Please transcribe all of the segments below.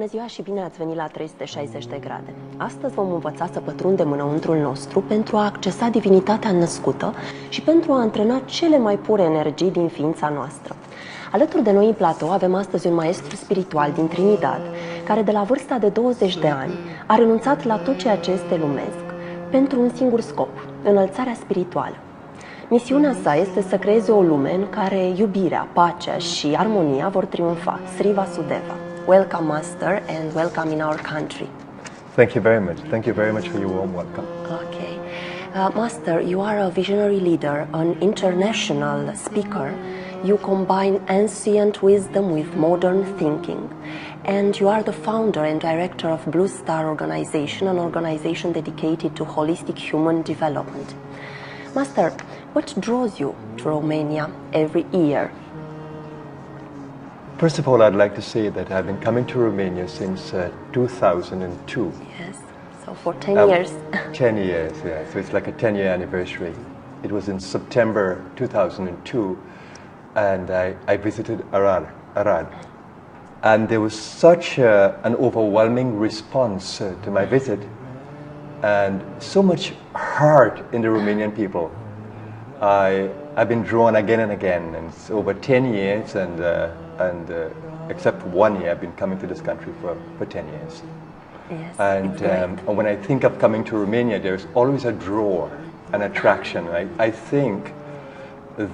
Bună ziua și bine ați venit la 360 de grade. Astăzi vom învăța să pătrundem înăuntrul nostru pentru a accesa divinitatea născută și pentru a antrena cele mai pure energii din ființa noastră. Alături de noi în platou avem astăzi un maestru spiritual din Trinidad, care de la vârsta de 20 de ani a renunțat la tot ceea ce este lumesc pentru un singur scop, înălțarea spirituală. Misiunea sa este să creeze o lume în care iubirea, pacea și armonia vor triumfa. Sri Vasudeva. Welcome, Master, and welcome in our country. Thank you very much. Thank you very much for your warm welcome. Okay. Master, you are a visionary leader, an international speaker. You combine ancient wisdom with modern thinking. And you are the founder and director of Blue Star Organization, an organization dedicated to holistic human development. Master, what draws you to Romania every year? First of all, I'd like to say that I've been coming to Romania since 2002. Yes, so for 10 years. 10 years, yeah. So it's like a 10-year anniversary. It was in September 2002, and I visited Arad. And there was such an overwhelming response to my visit, and so much heart in the Romanian people. I've been drawn again and again, and it's over 10 years, and except 1 year, I've been coming to this country for 10 years. Yes, And when I think of coming to Romania, there's always a draw, an attraction. I think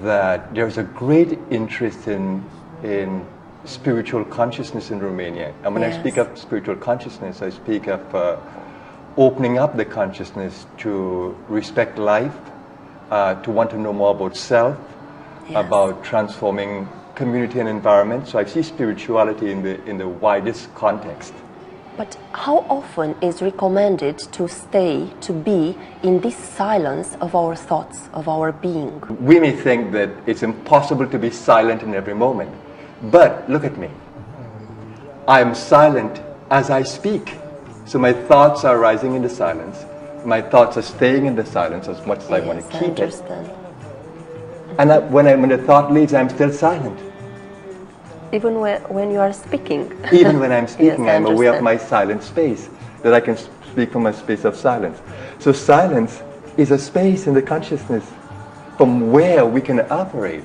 that there's a great interest in spiritual consciousness in Romania. And when I speak of spiritual consciousness, I speak of opening up the consciousness to respect life, to want to know more about self, about transforming community and environment. So I see spirituality in the widest context. But how often is recommended to stay, to be in this silence of our thoughts, of our being? We may think that it's impossible to be silent in every moment. But look at me. I am silent as I speak. So my thoughts are rising in the silence. My thoughts are staying in the silence as much as I want to keep it. And when the thought leaves, I'm still silent. Even when you are speaking. Even when I'm speaking, Yes, I'm aware of my silent space, that I can speak from a space of silence. So silence is a space in the consciousness from where we can operate.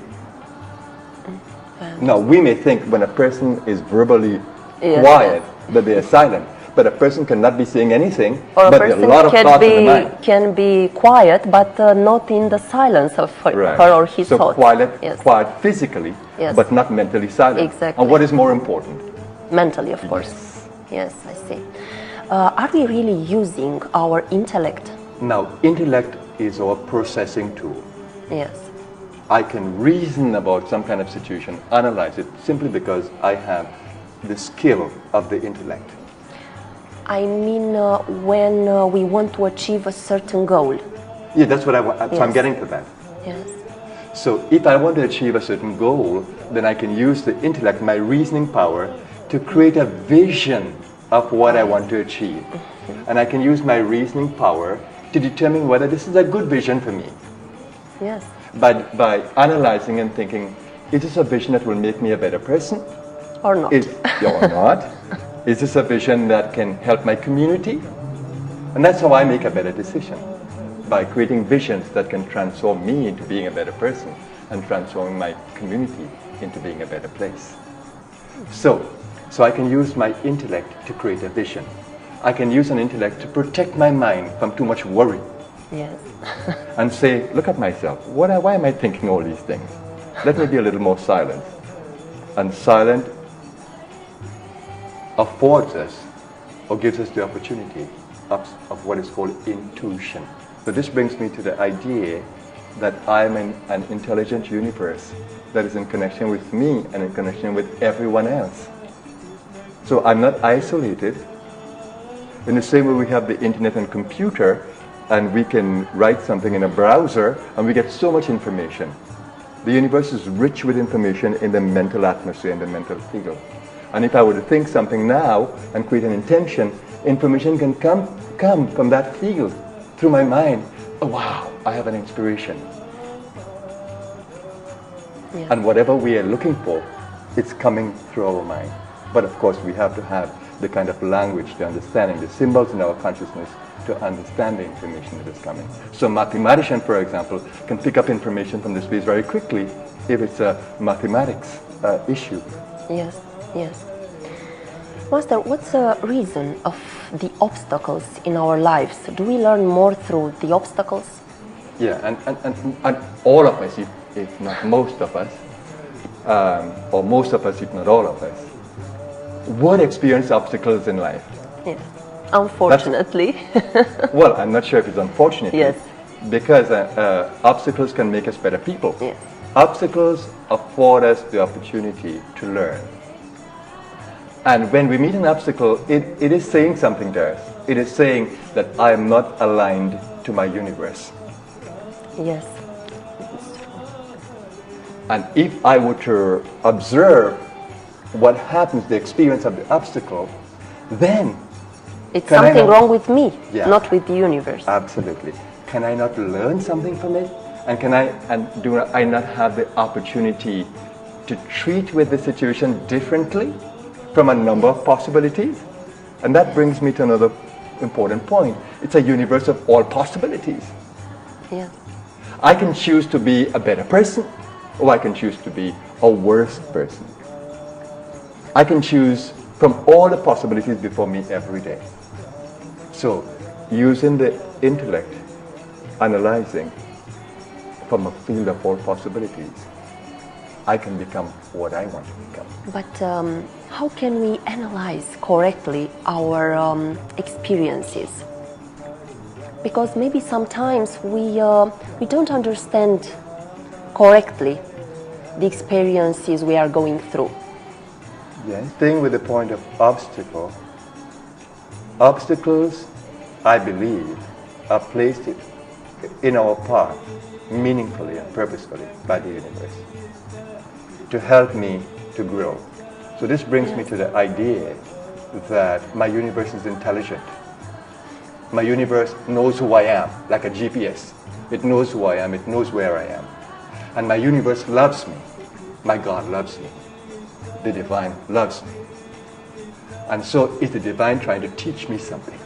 Now, we may think when a person is verbally quiet that they are silent, but a person cannot be saying anything, or but a lot of thoughts in the mind. Can be quiet, but not in the silence of her or his thoughts. So quiet physically, but not mentally silent. Exactly. And what is more important? Mentally, of course. Yes, I see. Are we really using our intellect? Now, intellect is our processing tool. Yes. I can reason about some kind of situation, analyze it, simply because I have the skill of the intellect. I mean, when we want to achieve a certain goal. Yeah, that's what I want. So I'm getting to that. Yes. So if I want to achieve a certain goal, then I can use the intellect, my reasoning power, to create a vision of what I want to achieve. And I can use my reasoning power to determine whether this is a good vision for me. Yes. By analyzing and thinking, is this a vision that will make me a better person? Or not. Or not? Is this a vision that can help my community? And that's how I make a better decision, by creating visions that can transform me into being a better person and transforming my community into being a better place. So I can use my intellect to create a vision. I can use an intellect to protect my mind from too much worry. Yes. And say, look at myself. Why am I thinking all these things? Let me be a little more silent. And silent affords us, or gives us the opportunity of what is called intuition. So this brings me to the idea that I'm in an intelligent universe that is in connection with me and in connection with everyone else. So I'm not isolated. In the same way we have the internet and computer, and we can write something in a browser, and we get so much information. The universe is rich with information in the mental atmosphere, in the mental field. And if I were to think something now and create an intention, information can come from that field through my mind. Oh, wow, I have an inspiration. And whatever we are looking for, it's coming through our mind. But of course, we have to have the kind of language, the understanding, the symbols in our consciousness to understand the information that is coming. So a mathematician, for example, can pick up information from the space very quickly if it's a mathematics issue. Yes, yes. Master, what's the reason of the obstacles in our lives? Do we learn more through the obstacles? Yeah, and all of us, if not most of us, or most of us, if not all of us, would experience obstacles in life. Yes, unfortunately. Well, I'm not sure if it's unfortunately. Yes. Because obstacles can make us better people. Yes. Obstacles afford us the opportunity to learn. And when we meet an obstacle, it is saying something to us. It is saying that I am not aligned to my universe. Yes. And if I were to observe what happens, the experience of the obstacle, then It's something wrong with me, Yeah. not with the universe. Absolutely. Can I not learn something from it? And do I not have the opportunity to treat with the situation differently from a number of possibilities? And that brings me to another important point. It's a universe of all possibilities. Yes. I can choose to be a better person, or I can choose to be a worse person. I can choose from all the possibilities before me every day. So, using the intellect, analyzing from a field of all possibilities, I can become what I want to become. But how can we analyze correctly our experiences? Because maybe sometimes we don't understand correctly the experiences we are going through. Yeah, staying with the point of obstacles, I believe, are placed in our path meaningfully and purposefully by the universe to help me to grow. So this brings me to the idea that my universe is intelligent. My universe knows who I am, like a GPS. It knows who I am, it knows where I am. And my universe loves me. My God loves me. The divine loves me. And so is the divine trying to teach me something?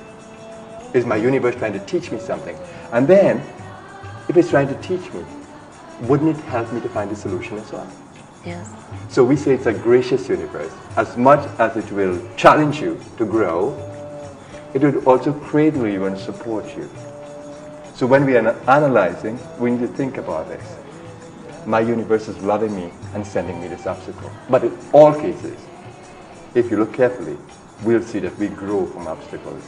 Is my universe trying to teach me something? And then, if it's trying to teach me, wouldn't it help me to find a solution as well? Yes. So we say it's a gracious universe. As much as it will challenge you to grow, it will also cradle you and support you. So when we are analyzing, we need to think about this. My universe is loving me and sending me this obstacle. But in all cases, if you look carefully, we'll see that we grow from obstacles.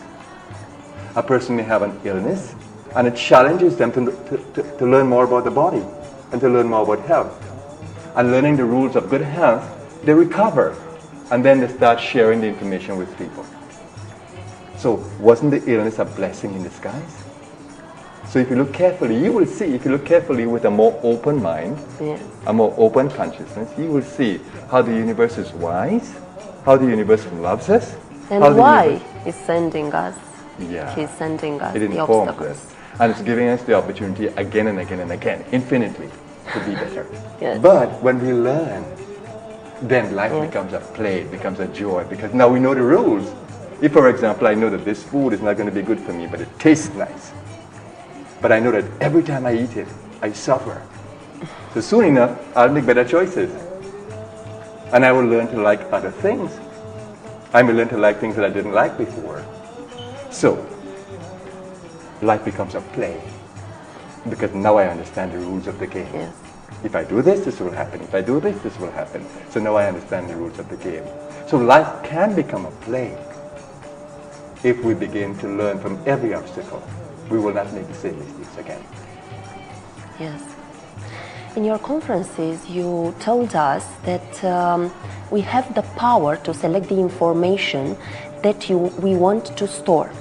A person may have an illness, and it challenges them to learn more about the body and to learn more about health. And learning the rules of good health, they recover, and then they start sharing the information with people. So wasn't the illness a blessing in disguise? So if you look carefully, you will see, if you look carefully with a more open mind, Yes. a more open consciousness, you will see how the universe is wise, how the universe loves us. And how the why universe- is sending us? Yeah. He's sending us It the informs obstacles. us. And it's giving us the opportunity again and again and again, infinitely, to be better. Yes. But when we learn, then life becomes a play, it becomes a joy, because now we know the rules. If, for example, I know that this food is not going to be good for me, but it tastes nice. But I know that every time I eat it, I suffer. So soon enough, I'll make better choices. And I will learn to like other things. I may learn to like things that I didn't like before. So, life becomes a play. Because now I understand the rules of the game. Yes. If I do this, this will happen. If I do this, this will happen. So now I understand the rules of the game. So life can become a play if we begin to learn from every obstacle. We will not make the same mistakes again. Yes. In your conferences, you told us that we have the power to select the information that we want to store.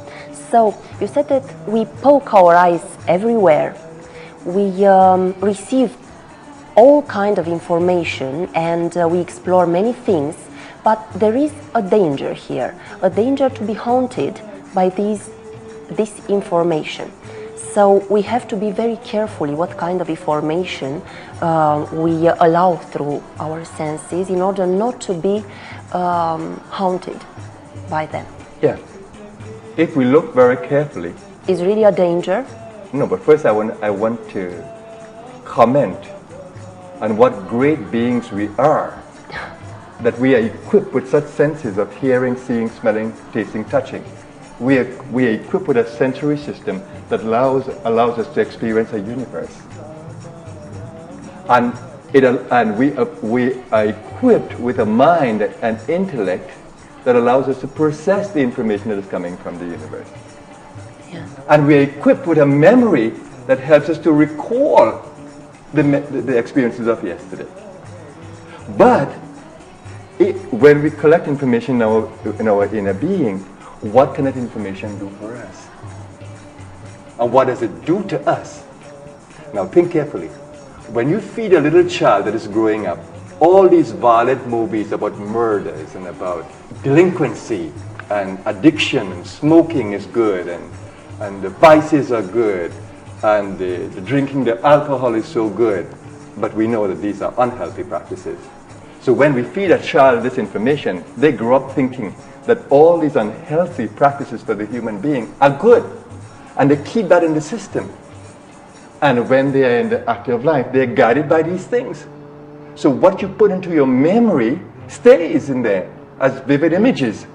So you said that we poke our eyes everywhere. We receive all kind of information and we explore many things, but there is a danger here, a danger to be haunted by this information. So we have to be very carefully what kind of information we allow through our senses in order not to be haunted. by them. Yeah. If we look very carefully, Is really a danger? no, but first I want to comment on what great beings we are, that we are equipped with such senses of hearing, seeing, smelling, tasting, touching. We are equipped with a sensory system that allows us to experience a universe. And we are equipped with a mind and intellect that allows us to process the information that is coming from the universe. Yes. And we are equipped with a memory that helps us to recall the experiences of yesterday. But when we collect information in our inner being, what can that information do for us? And what does it do to us? Now think carefully. When you feed a little child that is growing up all these violent movies about murders and about delinquency and addiction and smoking is good and the vices are good and the drinking the alcohol is so good, but we know that these are unhealthy practices. So when we feed a child this information, they grow up thinking that all these unhealthy practices for the human being are good, and they keep that in the system. And when they are in the active life, they are guided by these things. So what you put into your memory stays in there as vivid images.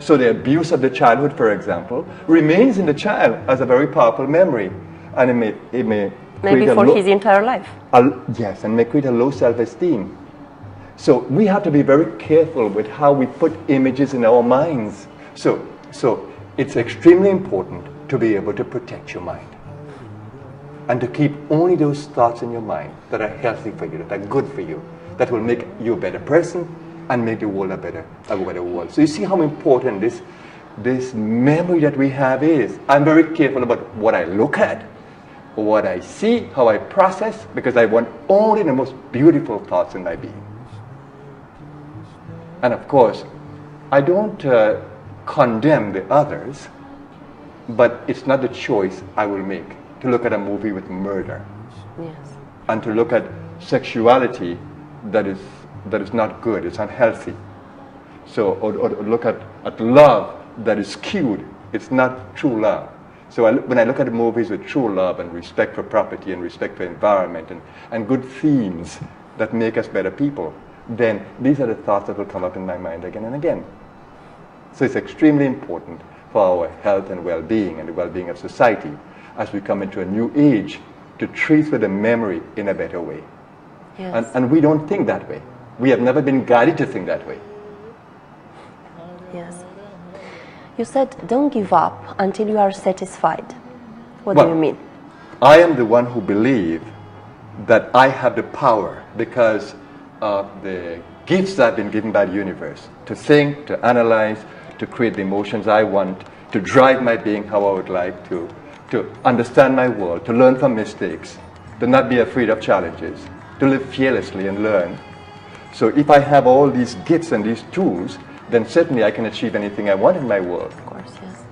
So the abuse of the childhood, for example, remains in the child as a very powerful memory, and it may Maybe for his entire life. Yes, and may create a low self-esteem. So we have to be very careful with how we put images in our minds. So it's extremely important to be able to protect your mind and to keep only those thoughts in your mind that are healthy for you, that are good for you, that will make you a better person and make the world a better world. So you see how important this memory that we have is. I'm very careful about what I look at, what I see, how I process, because I want only the most beautiful thoughts in my being. And of course, I don't condemn the others, but it's not the choice I will make to look at a movie with murder. Yes. And to look at sexuality that is not good, it's unhealthy. So, or look at love that is skewed, it's not true love. So when I look at movies with true love and respect for property and respect for environment and good themes that make us better people, then these are the thoughts that will come up in my mind again and again. So it's extremely important for our health and well-being and the well-being of society as we come into a new age to treat with the memory in a better way. Yes. And we don't think that way. We have never been guided to think that way. Yes. You said don't give up until you are satisfied. What do you mean? I am the one who believes that I have the power because of the gifts I've been given by the universe to think, to analyze, to create the emotions I want, to drive my being how I would like to understand my world, to learn from mistakes, to not be afraid of challenges, to live fearlessly and learn. So if I have all these gifts and these tools, then certainly I can achieve anything I want in my world. Of course, yes.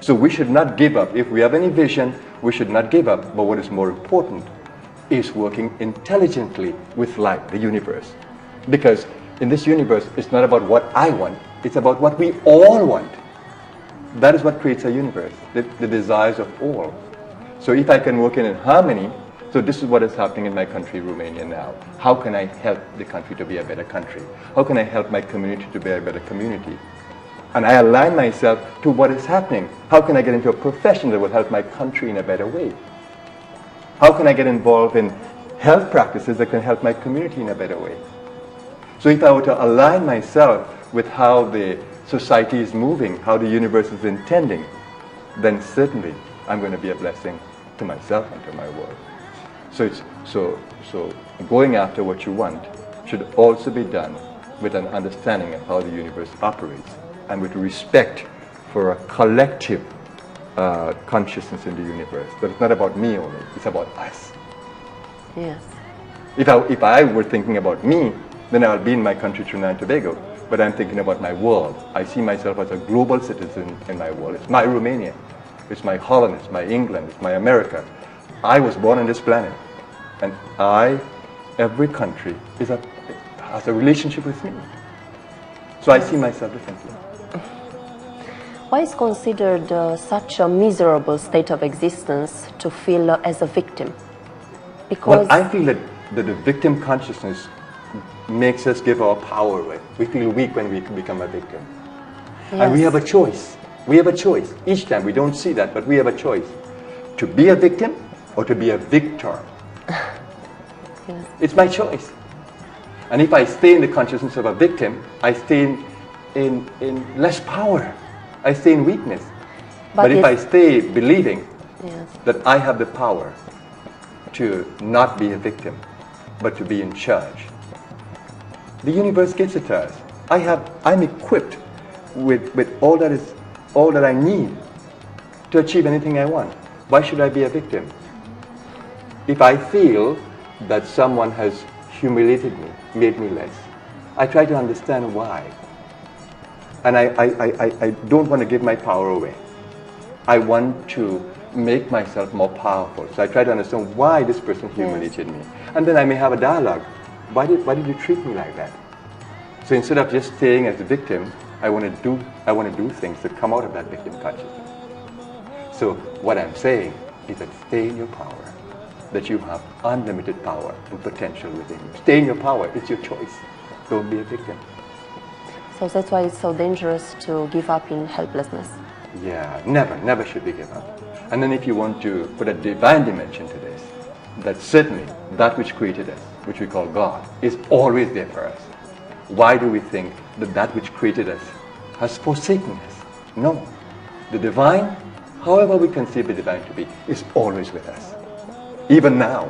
So we should not give up. If we have any vision, we should not give up. But what is more important is working intelligently with life, the universe. Because in this universe, it's not about what I want, it's about what we all want. That is what creates a universe, the desires of all. So if I can work in harmony, so this is what is happening in my country, Romania now. How can I help the country to be a better country? How can I help my community to be a better community? And I align myself to what is happening. How can I get into a profession that will help my country in a better way? How can I get involved in health practices that can help my community in a better way? So if I were to align myself with how the society is moving, how the universe is intending, then certainly I'm going to be a blessing to myself and to my world. So going after what you want should also be done with an understanding of how the universe operates and with respect for a collective consciousness in the universe. That it's not about me only, it's about us. Yes. If I were thinking about me, then I would be in my country, Trinidad and Tobago. But I'm thinking about my world. I see myself as a global citizen in my world. It's my Romania. It's my Holland. It's my England. It's my America. I was born on this planet. And every country has a relationship with me. So I see myself differently. why is considered such a miserable state of existence to feel as a victim? Because Well, I feel that the victim consciousness makes us give our power away. We feel weak when we become a victim. And we Yes. have a choice. We have a choice. Each time we don't see that, but we have a choice. To be a victim or to be a victor. Yes. It's my choice. And if I stay in the consciousness of a victim, I stay in less power. I stay in weakness. But if I stay believing Yes. that I have the power to not be a victim, but to be in charge, the universe gives it to us. I'm equipped with all that I need to achieve anything I want. Why should I be a victim? If I feel that someone has humiliated me, made me less, I try to understand why. And I don't want to give my power away. I want to make myself more powerful. So I try to understand why this person humiliated me. And then I may have a dialogue. Why did you treat me like that? So instead of just staying as a victim, I want to do things that come out of that victim consciousness. So what I'm saying is that stay in your power, that you have unlimited power and potential within you. Stay in your power, it's your choice. Don't be a victim. So that's why it's so dangerous to give up in helplessness. Yeah, never should we give up. And then if you want to put a divine dimension to this, that certainly that which created us, which we call God, is always there for us. Why do we think that which created us has forsaken us? No. The divine, however we conceive the divine to be, is always with us. Even now.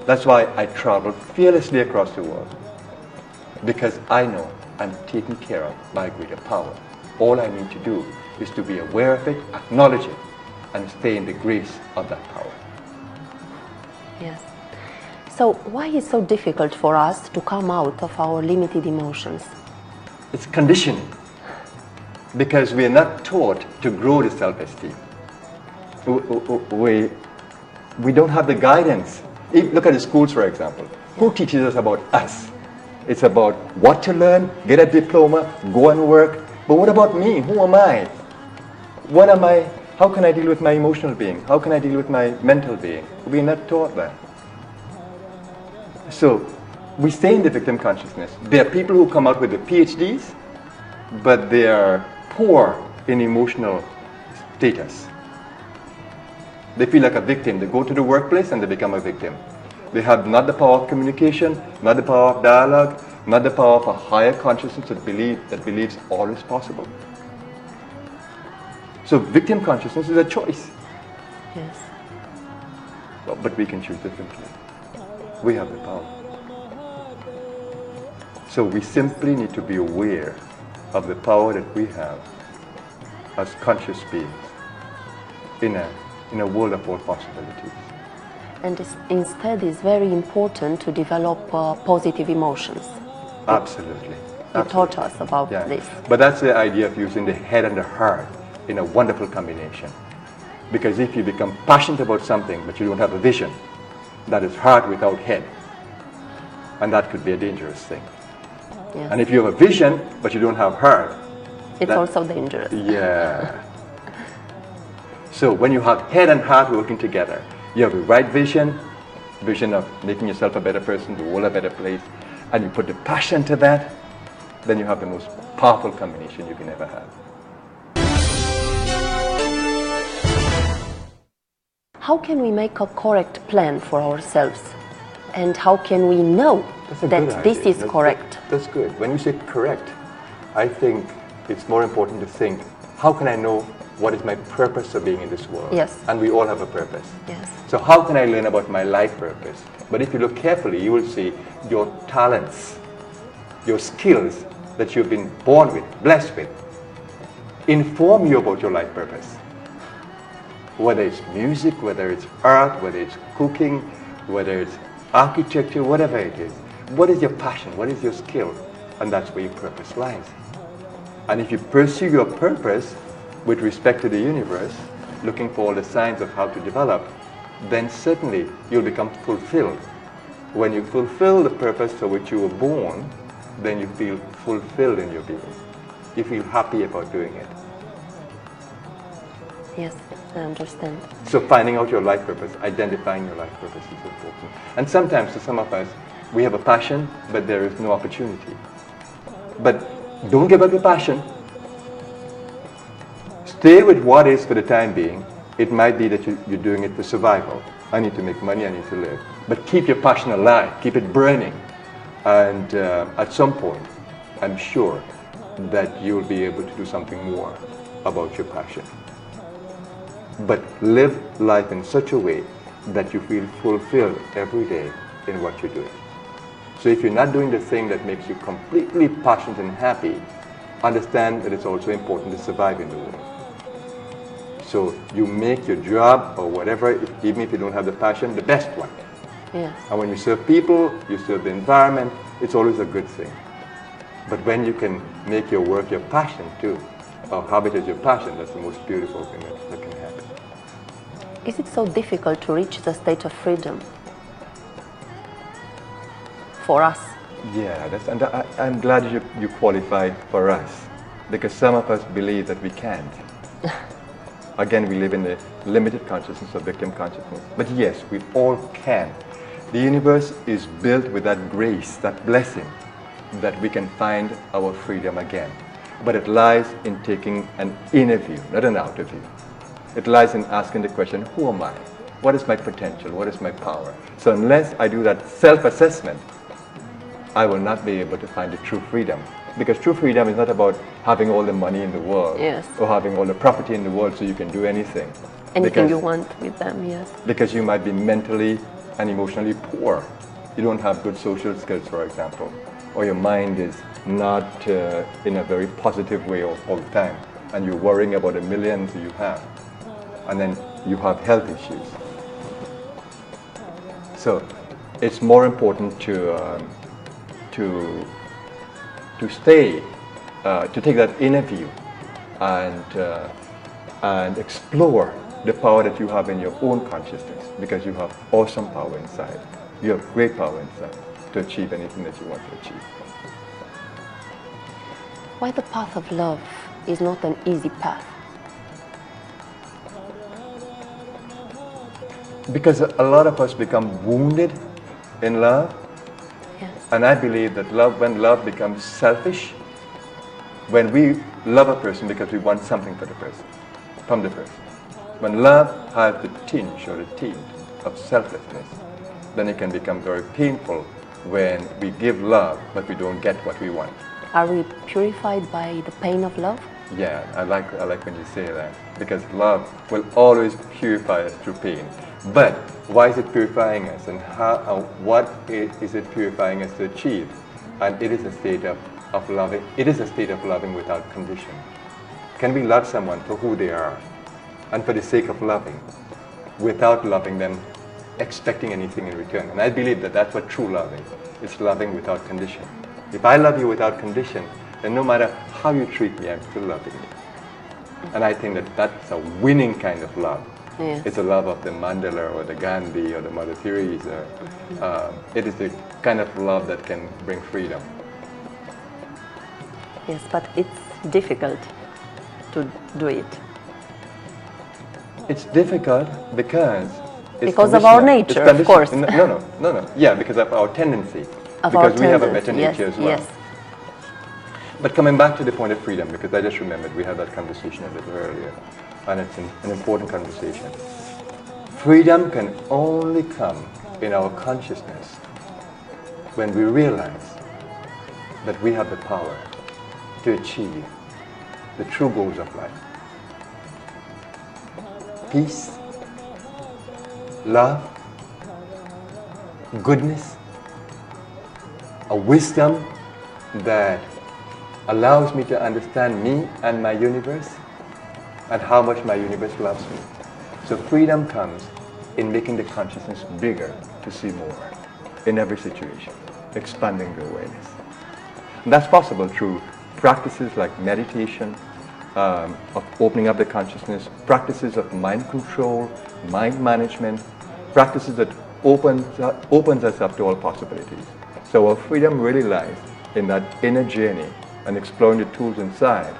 That's why I travel fearlessly across the world. Because I know I'm taken care of by a greater power. All I need to do is to be aware of it, acknowledge it, and stay in the grace of that power. Yes. So why is it so difficult for us to come out of our limited emotions? It's conditioning. Because we are not taught to grow the self-esteem. We don't have the guidance. Look at the schools, for example. Who teaches us about us? It's about what to learn, get a diploma, go and work. But what about me? Who am I? What am I? How can I deal with my emotional being? How can I deal with my mental being? We're not taught that. So we stay in the victim consciousness. There are people who come out with the PhDs, but they are poor in emotional status. They feel like a victim. They go to the workplace and they become a victim. They have not the power of communication, not the power of dialogue, not the power of a higher consciousness that believes all is possible. So victim consciousness is a choice. Yes. But we can choose differently. We have the power. So we simply need to be aware of the power that we have as conscious beings in a world of all possibilities. And instead it's very important to develop positive emotions. Absolutely. You taught us about this. But that's the idea of using the head and the heart in a wonderful combination. Because if you become passionate about something but you don't have a vision, that is heart without head. And that could be a dangerous thing. Yes. And if you have a vision but you don't have heart, It's also dangerous. Yeah. So when you have head and heart working together, you have the right vision of making yourself a better person, the world a better place, and you put the passion to that, then you have the most powerful combination you can ever have. How can we make a correct plan for ourselves? And how can we know that this is correct? That's good. When you say correct, I think it's more important to think, how can I know what is my purpose of being in this world? Yes. And we all have a purpose. Yes. So how can I learn about my life purpose? But if you look carefully, you will see your talents, your skills that you've been born with, blessed with, inform you about your life purpose. Whether it's music, whether it's art, whether it's cooking, whether it's architecture, whatever it is. What is your passion? What is your skill? And that's where your purpose lies. And if you pursue your purpose with respect to the universe, looking for all the signs of how to develop, then certainly you'll become fulfilled. When you fulfill the purpose for which you were born, then you feel fulfilled in your being. You feel happy about doing it. Yes, I understand. So finding out your life purpose, identifying your life purpose is important. And sometimes to some of us, we have a passion, but there is no opportunity. But don't give up your passion. Stay with what is for the time being. It might be that you're doing it for survival. I need to make money, I need to live. But keep your passion alive, keep it burning. And at some point, I'm sure that you'll be able to do something more about your passion. But live life in such a way that you feel fulfilled every day in what you're doing. So if you're not doing the thing that makes you completely passionate and happy, understand that it's also important to survive in the world. So you make your job or whatever, even if you don't have the passion, the best one. Yes. And when you serve people, you serve the environment, it's always a good thing. But when you can make your work your passion too, or habit is your passion, that's the most beautiful thing that can happen. Is it so difficult to reach the state of freedom for us? Yeah, and I'm glad you qualified for us, because some of us believe that we can't. Again, we live in the limited consciousness of victim consciousness. But yes, we all can. The universe is built with that grace, that blessing, that we can find our freedom again. But it lies in taking an inner view, not an outer view. It lies in asking the question, who am I? What is my potential? What is my power? So unless I do that self-assessment, I will not be able to find the true freedom. Because true freedom is not about having all the money in the world, yes, or having all the property in the world so you can do anything. Anything you want with them, yes. Because you might be mentally and emotionally poor. You don't have good social skills, for example, or your mind is not in a very positive way all the time, and you're worrying about the millions you have, and then you have health issues. So it's more important to stay, to take that inner view and explore the power that you have in your own consciousness, because you have awesome power inside. You have great power inside to achieve anything that you want to achieve. Why the path of love is not an easy path? Because a lot of us become wounded in love. Yes. And I believe that when love becomes selfish, when we love a person because we want something for the person, from the person, when love has the tinge or the tint of selflessness, then it can become very painful when we give love but we don't get what we want. Are we purified by the pain of love? Yeah, I like when you say that, because love will always purify us through pain. But why is it purifying us, and what is it purifying us to achieve? And it is a state of loving. It is a state of loving without condition. Can we love someone for who they are, and for the sake of loving, without loving them, expecting anything in return? And I believe that that's what true love is. It's loving without condition. If I love you without condition, then no matter how you treat me, I'm still loving you. And I think that that's a winning kind of love. Yes. It's a love of the Mandela or the Gandhi or the Mother Teresa. It is the kind of love that can bring freedom. Yes, but it's difficult to do it. It's difficult because it's because of our conditional. nature, It's of course. No. Yeah, because of our tendency. Of because our we have a tendency, better yes, nature as well. yes. But coming back to the point of freedom, because I just remembered we had that conversation a little earlier, and it's an important conversation. Freedom can only come in our consciousness when we realize that we have the power to achieve the true goals of life. Peace, love, goodness, a wisdom that allows me to understand me and my universe and how much my universe loves me. So freedom comes in making the consciousness bigger to see more in every situation, expanding the awareness. And that's possible through practices like meditation, of opening up the consciousness, practices of mind control, mind management, practices that opens us up to all possibilities. So our freedom really lies in that inner journey and exploring the tools inside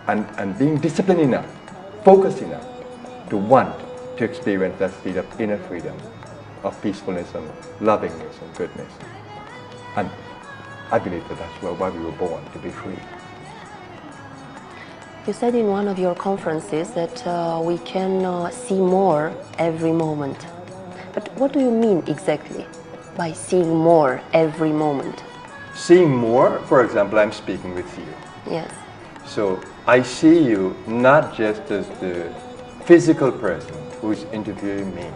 and being disciplined enough, focused enough to want to experience that state of inner freedom, of peacefulness and lovingness and goodness. And I believe that that's why we were born, to be free. You said in one of your conferences that we can see more every moment. But what do you mean exactly by seeing more every moment? Seeing more, for example, I'm speaking with you. Yes. So I see you not just as the physical person who is interviewing me,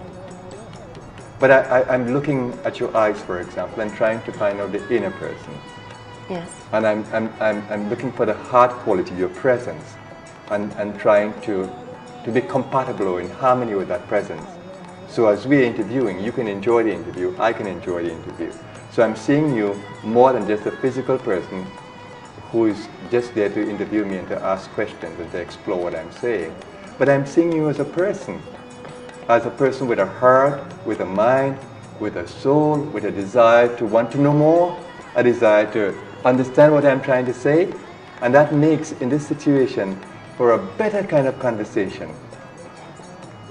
but I'm looking at your eyes, for example, and trying to find out the inner person. Yes. And I'm looking for the heart quality, your presence, and trying to be compatible or in harmony with that presence. So as we're interviewing, you can enjoy the interview, I can enjoy the interview. So I'm seeing you more than just a physical person who is just there to interview me and to ask questions and to explore what I'm saying. But I'm seeing you as a person with a heart, with a mind, with a soul, with a desire to want to know more, a desire to understand what I'm trying to say. And that makes, in this situation, for a better kind of conversation,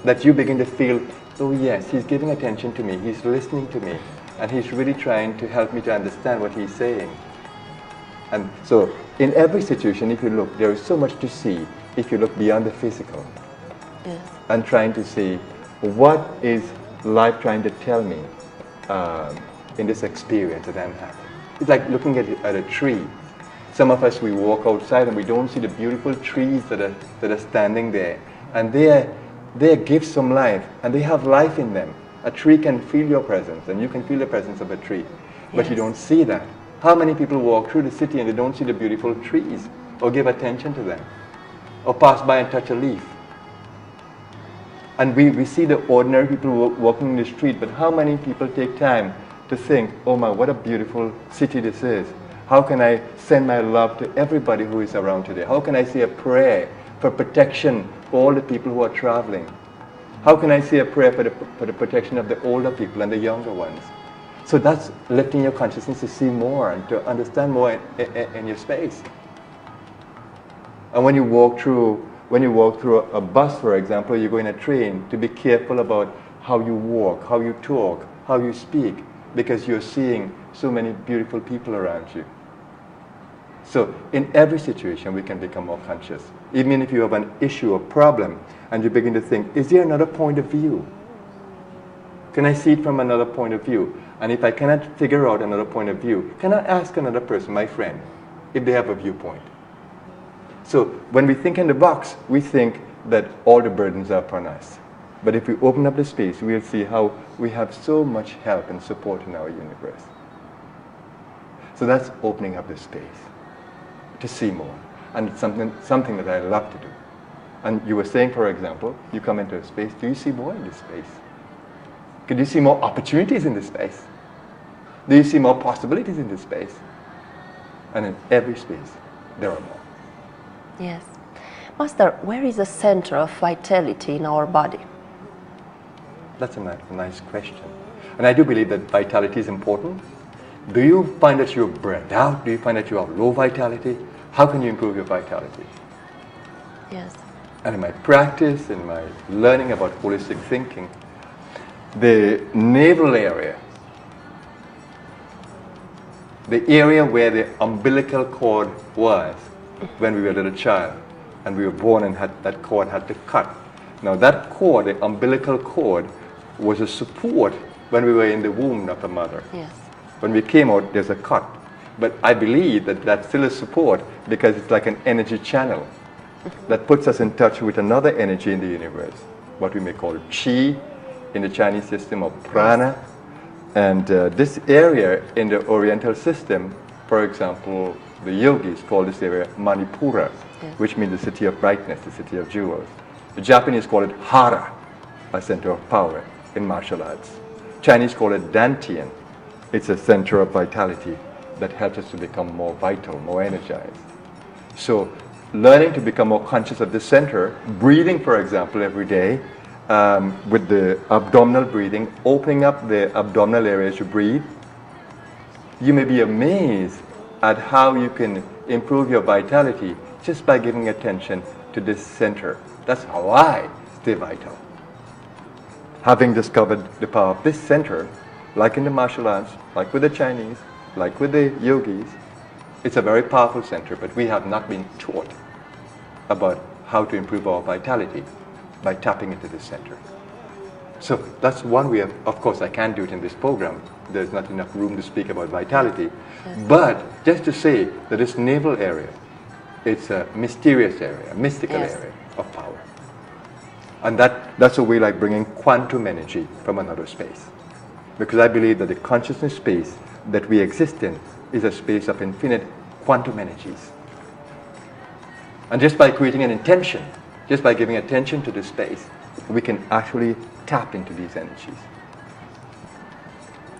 that you begin to feel, oh yes, he's giving attention to me, he's listening to me, and he's really trying to help me to understand what he's saying. And so, in every situation, if you look, there is so much to see if you look beyond the physical. Yes. And trying to see, what is life trying to tell me in this experience that I'm having? It's like looking at a tree. Some of us, we walk outside and we don't see the beautiful trees that are standing there. And they give some life, and they have life in them. A tree can feel your presence, and you can feel the presence of a tree. But you don't see that. How many people walk through the city and they don't see the beautiful trees, or give attention to them, or pass by and touch a leaf? And we see the ordinary people walking in the street, but how many people take time to think, oh my, what a beautiful city this is. How can I send my love to everybody who is around today? How can I say a prayer for protection for all the people who are traveling? How can I say a prayer for the protection of the older people and the younger ones? So that's lifting your consciousness to see more and to understand more in your space. And when you walk through a bus, for example, you go in a train, to be careful about how you walk, how you talk, how you speak, because you're seeing so many beautiful people around you. So in every situation, we can become more conscious. Even if you have an issue or problem, and you begin to think, is there another point of view? Can I see it from another point of view? And if I cannot figure out another point of view, can I ask another person, my friend, if they have a viewpoint? So when we think in the box, we think that all the burdens are upon us. But if we open up the space, we'll see how we have so much help and support in our universe. So that's opening up the space to see more. And it's something that I love to do. And you were saying, for example, you come into a space, do you see more in this space? Could you see more opportunities in this space? Do you see more possibilities in this space? And in every space, there are more. Yes. Master, where is the center of vitality in our body? That's a nice question. And I do believe that vitality is important. Do you find that you're burned out? Do you find that you have low vitality? How can you improve your vitality? Yes. And in my practice, in my learning about holistic thinking, the navel area, the area where the umbilical cord was when we were a little child, and we were born and that cord had to cut. Now that cord, the umbilical cord, was a support when we were in the womb of the mother. Yes. When we came out, there's a cut. But I believe that that's still a support because it's like an energy channel that puts us in touch with another energy in the universe, what we may call chi in the Chinese system, or prana. And this area in the Oriental system, for example, the yogis call this area Manipura, which means the city of brightness, the city of jewels. The Japanese call it Hara, a center of power in martial arts. Chinese call it Dantian. It's a center of vitality that helps us to become more vital, more energized. So learning to become more conscious of this center, breathing, for example, every day, with the abdominal breathing, opening up the abdominal area as you breathe, you may be amazed at how you can improve your vitality just by giving attention to this center. That's how I stay vital. Having discovered the power of this center, like in the martial arts, like with the Chinese, like with the yogis, it's a very powerful center, but we have not been taught about how to improve our vitality by tapping into this center. So that's one way of course I can't do it in this program. There's not enough room to speak about vitality. Yes. But just to say that this navel area, it's a mysterious area, a mystical area of power. And that's a way like bringing quantum energy from another space. Because I believe that the consciousness space that we exist in is a space of infinite quantum energies. And just by creating an intention, just by giving attention to this space, we can actually tap into these energies.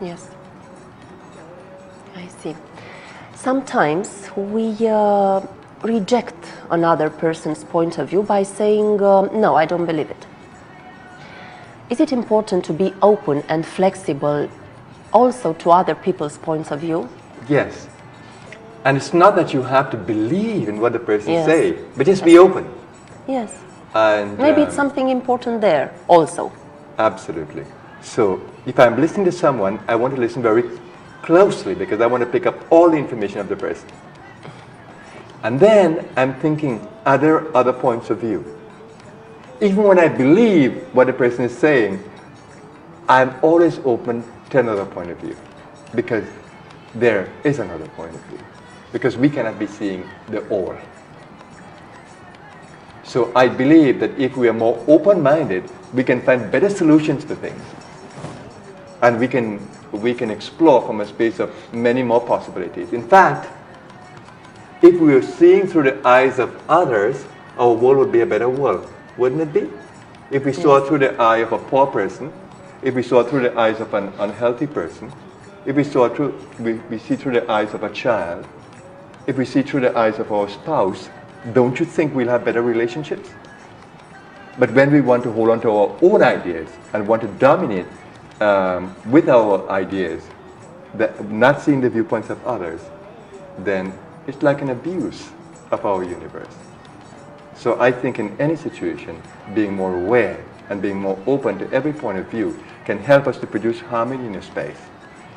Yes, I see. Sometimes we reject another person's point of view by saying, no, I don't believe it. Is it important to be open and flexible also to other people's points of view? Yes. And it's not that you have to believe in what the person say, but just be open. Yes. And maybe it's something important there also. Absolutely. So if I'm listening to someone, I want to listen very closely because I want to pick up all the information of the person. And then I'm thinking, are there other points of view? Even when I believe what the person is saying, I'm always open to another point of view because there is another point of view. Because we cannot be seeing the all. So I believe that if we are more open-minded, we can find better solutions to things. And we can explore from a space of many more possibilities. In fact, if we were seeing through the eyes of others, our world would be a better world, wouldn't it be? If we saw through the eye of a poor person, if we saw through the eyes of an unhealthy person, if we saw through, we see through the eyes of a child, if we see through the eyes of our spouse, don't you think we'll have better relationships? But when we want to hold on to our own ideas and want to dominate with our ideas, not seeing the viewpoints of others, then it's like an abuse of our universe. So I think in any situation, being more aware and being more open to every point of view can help us to produce harmony in a space,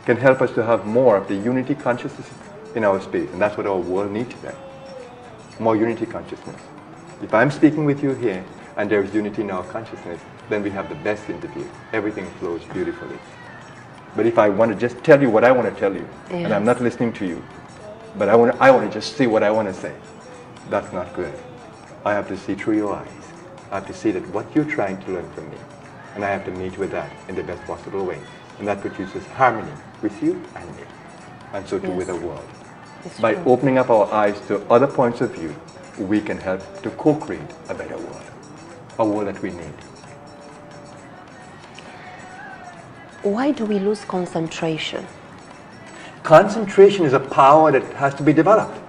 can help us to have more of the unity consciousness in our space, and that's what our world needs today. More unity consciousness. If I'm speaking with you here and there is unity in our consciousness, then we have the best interview. Everything flows beautifully. But if I want to just tell you what I want to tell you, and I'm not listening to you, but I want to just say what I want to say, that's not good. I have to see through your eyes. I have to see that what you're trying to learn from me, and I have to meet with that in the best possible way. And that produces harmony with you and me, and so too with the world. By opening up our eyes to other points of view, we can help to co-create a better world, a world that we need. Why do we lose concentration? Concentration is a power that has to be developed.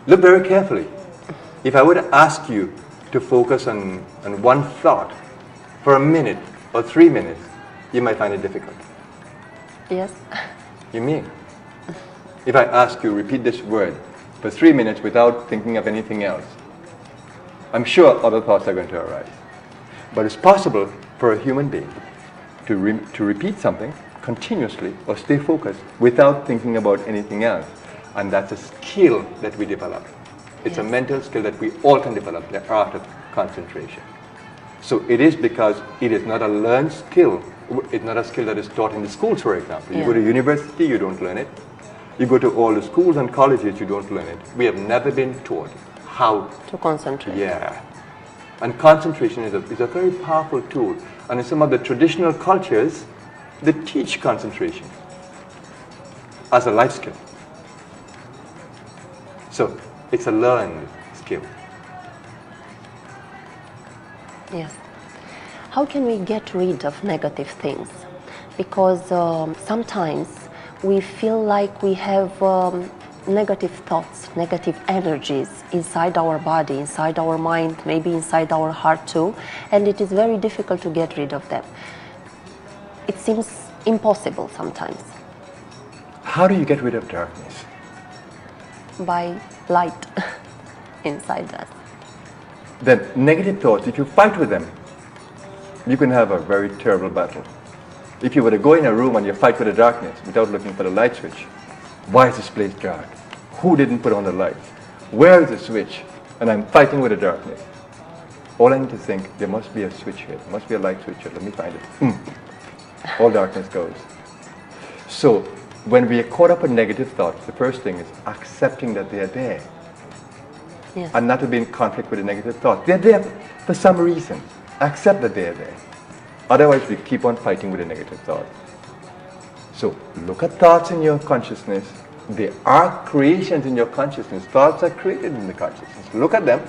Look very carefully. If I were to ask you to focus on one thought for a minute or 3 minutes, you might find it difficult. Yes. You mean? If I ask you, repeat this word for 3 minutes without thinking of anything else, I'm sure other thoughts are going to arise. But it's possible for a human being to repeat something continuously or stay focused without thinking about anything else. And that's a skill that we develop. It's a mental skill that we all can develop, the art of concentration. So it is because it is not a learned skill. It's not a skill that is taught in the schools, for example. You go to university, you don't learn it. You go to all the schools and colleges, you don't learn it. We have never been taught how to concentrate. Yeah. And concentration is a very powerful tool. And in some of the traditional cultures, they teach concentration as a life skill. So it's a learned skill. Yes. How can we get rid of negative things? Because sometimes we feel like we have negative thoughts, negative energies inside our body, inside our mind, maybe inside our heart too, and it is very difficult to get rid of them. It seems impossible sometimes. How do you get rid of darkness? By light inside us. then negative thoughts, if you fight with them, you can have a very terrible battle. If you were to go in a room and you fight with the darkness without looking for the light switch, why is this place dark? Who didn't put on the light? Where is the switch? And I'm fighting with the darkness. All I need to think, there must be a switch here. There must be a light switch here. Let me find it. All darkness goes. So when we are caught up in negative thoughts, the first thing is accepting that they are there. Yes. And not to be in conflict with the negative thoughts. They're there for some reason. Accept that they're there. Otherwise, we keep on fighting with the negative thoughts. So look at thoughts in your consciousness. They are creations in your consciousness. Thoughts are created in the consciousness. Look at them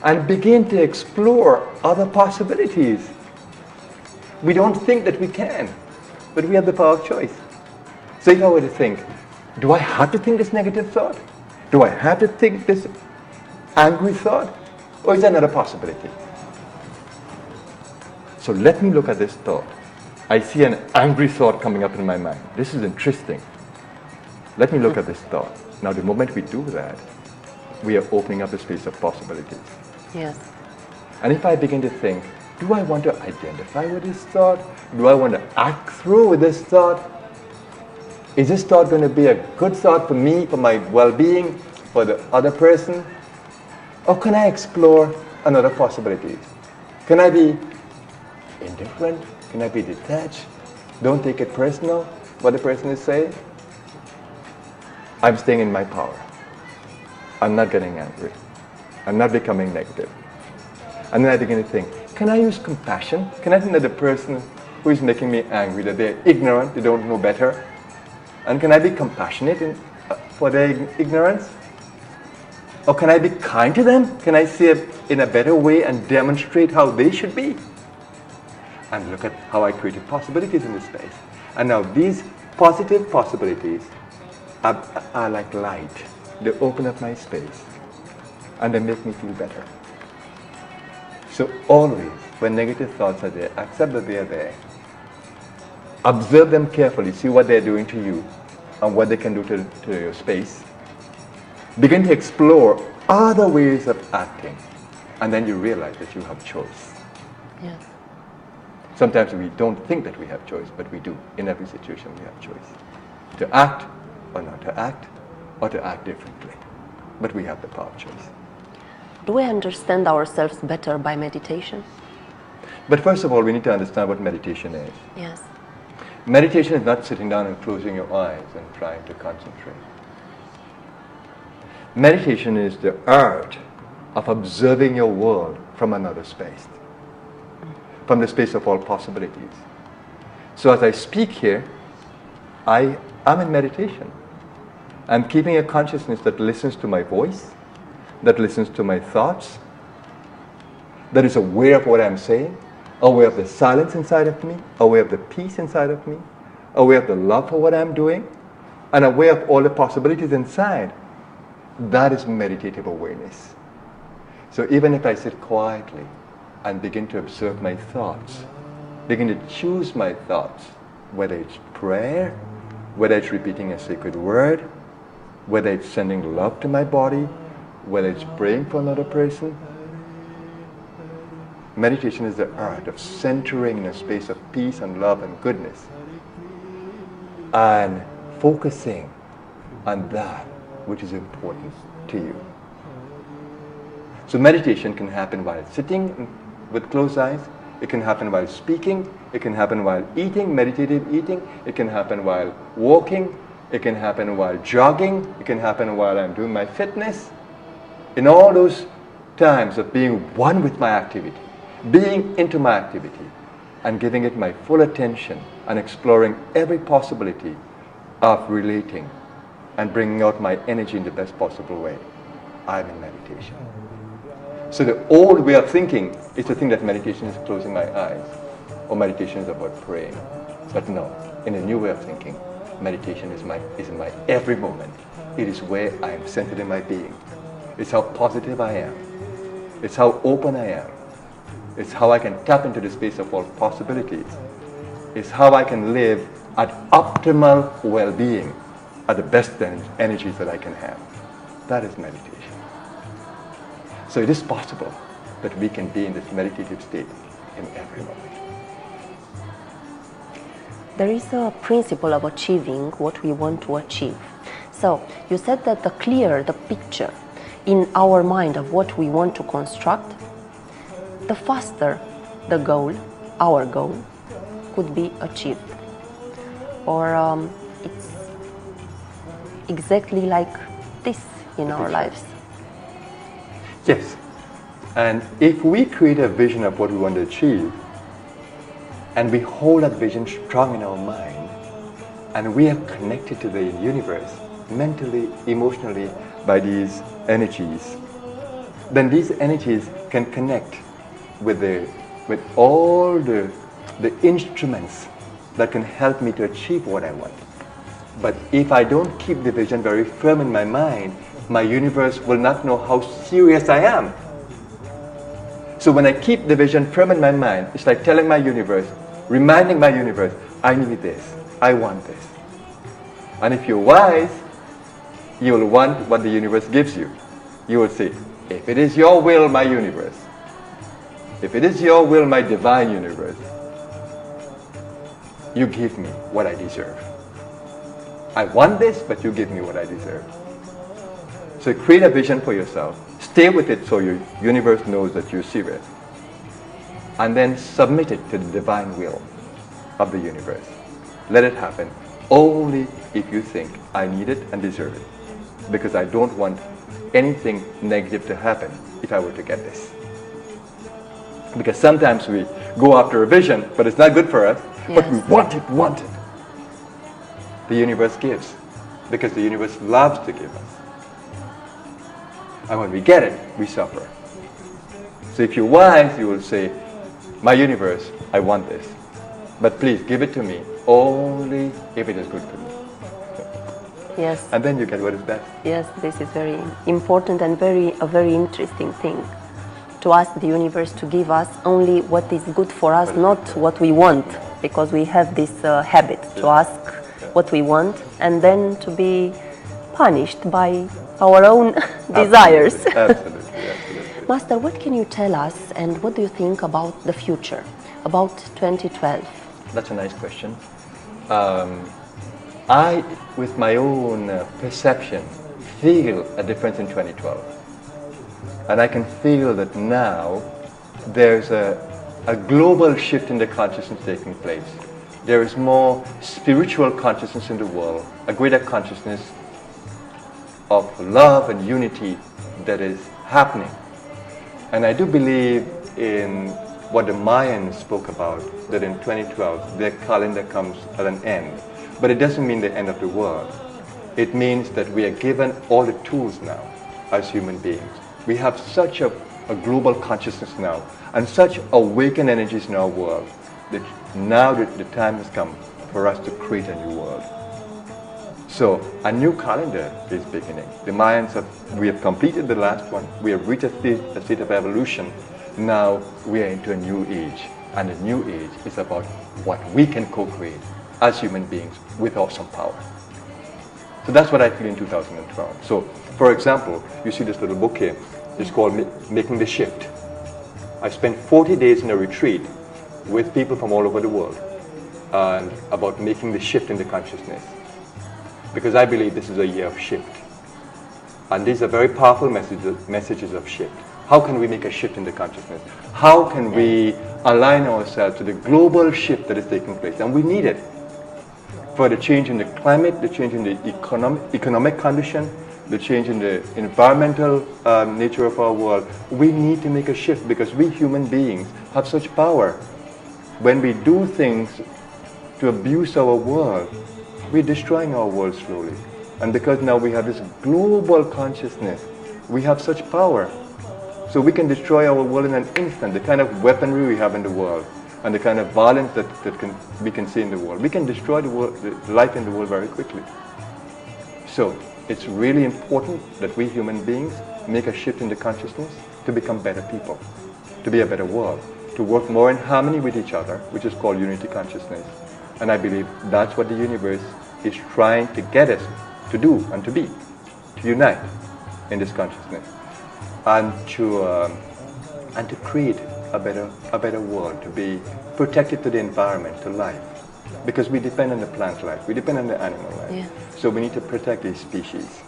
and begin to explore other possibilities. We don't think that we can, but we have the power of choice. So if I were to think, do I have to think this negative thought? Do I have to think this angry thought? Or is there another possibility? So let me look at this thought. I see an angry thought coming up in my mind. This is interesting. Let me look at this thought. Now the moment we do that, we are opening up a space of possibilities. Yes. And if I begin to think, do I want to identify with this thought? Do I want to act through with this thought? Is this thought going to be a good thought for me, for my well-being, for the other person? Or can I explore another possibilities? Can I be indifferent? Can I be detached? Don't take it personal, what the person is saying? I'm staying in my power. I'm not getting angry. I'm not becoming negative. And then I begin to think, can I use compassion? Can I think that the person who is making me angry, that they're ignorant, they don't know better? And can I be compassionate for their ignorance? Or can I be kind to them? Can I see it in a better way and demonstrate how they should be? And look at how I created possibilities in this space. And now these positive possibilities are like light. They open up my space and they make me feel better. So always, when negative thoughts are there, accept that they are there. Observe them carefully, see what they're doing to you and what they can do to your space. Begin to explore other ways of acting, and then you realize that you have choice. Yes. Sometimes we don't think that we have choice, but we do. In every situation we have choice. To act or not to act, or to act differently. But we have the power of choice. Do we understand ourselves better by meditation? But first of all, we need to understand what meditation is. Yes. Meditation is not sitting down and closing your eyes and trying to concentrate. Meditation is the art of observing your world from another space, from the space of all possibilities. So as I speak here, I am in meditation. I'm keeping a consciousness that listens to my voice, that listens to my thoughts, that is aware of what I'm saying, aware of the silence inside of me, aware of the peace inside of me, aware of the love for what I'm doing, and aware of all the possibilities inside. That is meditative awareness. So even if I sit quietly and begin to observe my thoughts, begin to choose my thoughts, whether it's prayer, whether it's repeating a sacred word, whether it's sending love to my body, whether it's praying for another person. Meditation is the art of centering in a space of peace and love and goodness and focusing on that which is important to you. So meditation can happen while sitting with closed eyes. It can happen while speaking. It can happen while eating, meditative eating. It can happen while walking. It can happen while jogging. It can happen while I'm doing my fitness. In all those times of being one with my activity, being into my activity, and giving it my full attention and exploring every possibility of relating and bringing out my energy in the best possible way, I'm in meditation. So the old way of thinking is to think that meditation is closing my eyes, or meditation is about praying. But no, in a new way of thinking, meditation is in my every moment. It is where I am centered in my being. It's how positive I am. It's how open I am. It's how I can tap into the space of all possibilities. It's how I can live at optimal well-being, at the best energies that I can have. That is meditation. So it is possible that we can be in this meditative state in every moment. There is a principle of achieving what we want to achieve. So you said that the clearer the picture in our mind of what we want to construct, the faster the goal, our goal, could be achieved. Or it's exactly like this in our lives. Yes. And if we create a vision of what we want to achieve, and we hold that vision strong in our mind, and we are connected to the universe mentally, emotionally, by these energies, then these energies can connect with all the instruments that can help me to achieve what I want. But if I don't keep the vision very firm in my mind, my universe will not know how serious I am. So when I keep the vision firm in my mind, it's like telling my universe, reminding my universe, I need this, I want this. And if you're wise, you will want what the universe gives you. You will say, if it is your will, my universe, if it is your will, my divine universe, you give me what I deserve. I want this, but you give me what I deserve. So create a vision for yourself. Stay with it so your universe knows that you're serious. And then submit it to the divine will of the universe. Let it happen only if you think I need it and deserve it. Because I don't want anything negative to happen if I were to get this. Because sometimes we go after a vision, but it's not good for us, but we want it. The universe gives, because the universe loves to give us. And when we get it, we suffer. So if you're wise, you will say, my universe, I want this, but please give it to me only if it is good for me. Yes. And then you get what is best. Yes, this is very important and a very interesting thing. To ask the universe to give us only what is good for us, not what we want, because we have this habit to ask what we want and then to be punished by our own desires. Absolutely. Master, what can you tell us and what do you think about the future, about 2012? That's a nice question. I, with my own perception, feel a difference in 2012. And I can feel that now there's a global shift in the consciousness taking place. There is more spiritual consciousness in the world, a greater consciousness of love and unity that is happening. And I do believe in what the Mayans spoke about, that in 2012 their calendar comes at an end. But it doesn't mean the end of the world. It means that we are given all the tools now as human beings. We have such a global consciousness now and such awakened energies in our world that now the time has come for us to create a new world. So a new calendar is beginning. The Mayans we have completed the last one. We have reached a state of evolution. Now we are into a new age. And the new age is about what we can co-create as human beings with awesome power. So that's what I feel in 2012. So, for example, you see this little book here. It's called Making the Shift. I spent 40 days in a retreat with people from all over the world and about making the shift in the consciousness. Because I believe this is a year of shift. And these are very powerful messages of shift. How can we make a shift in the consciousness? How can we align ourselves to the global shift that is taking place? And we need it. For the change in the climate, the change in the economic condition, the change in the environmental nature of our world, we need to make a shift because we human beings have such power. When we do things to abuse our world, we're destroying our world slowly. And because now we have this global consciousness, we have such power. So we can destroy our world in an instant, the kind of weaponry we have in the world, and the kind of violence that we can see in the world. We can destroy the life in the world very quickly. So it's really important that we human beings make a shift in the consciousness to become better people, to be a better world, to work more in harmony with each other, which is called unity consciousness. And I believe that's what the universe is trying to get us to do and to be, to unite in this consciousness. and to create a better world, to be protected to the environment, to life. Because we depend on the plant life, we depend on the animal life. Yeah. So we need to protect these species.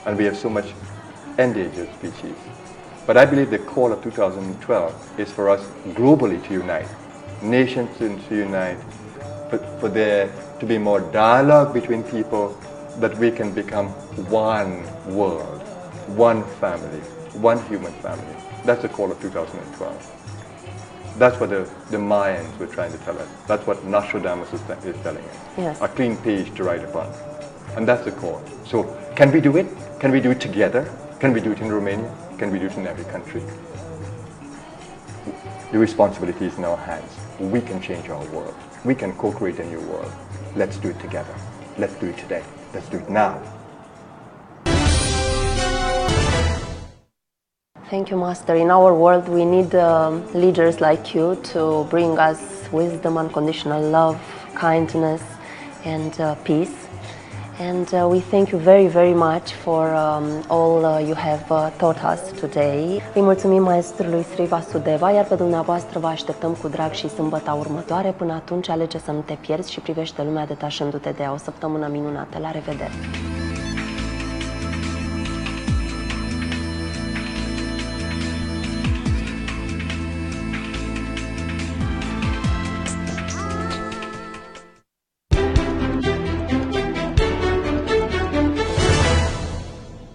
And we have so much endangered species. But I believe the call of 2012 is for us globally to unite, nations to unite, for there to be more dialogue between people, that we can become one world, one family, one human family. That's the call of 2012. That's what the Mayans were trying to tell us. That's what Nostradamus is telling us. Yes. A clean page to write upon. And that's the call. So can we do it? Can we do it together? Can we do it in Romania? Can we do it in every country? The responsibility is in our hands. We can change our world. We can co-create a new world. Let's do it together. Let's do it today. Let's do it now. Thank you, Master. In our world, we need leaders like you to bring us wisdom, unconditional love, kindness, and peace. And we thank you very, very much for all you have taught us today. Îi mulțumim maestrului Sri Vasudeva, iar pe dumneavoastră vă așteptăm cu drag și sâmbăta următoare. Până atunci, alege să nu te pierzi și privește lumea detașându-te de ea. O săptămână minunată. La revedere!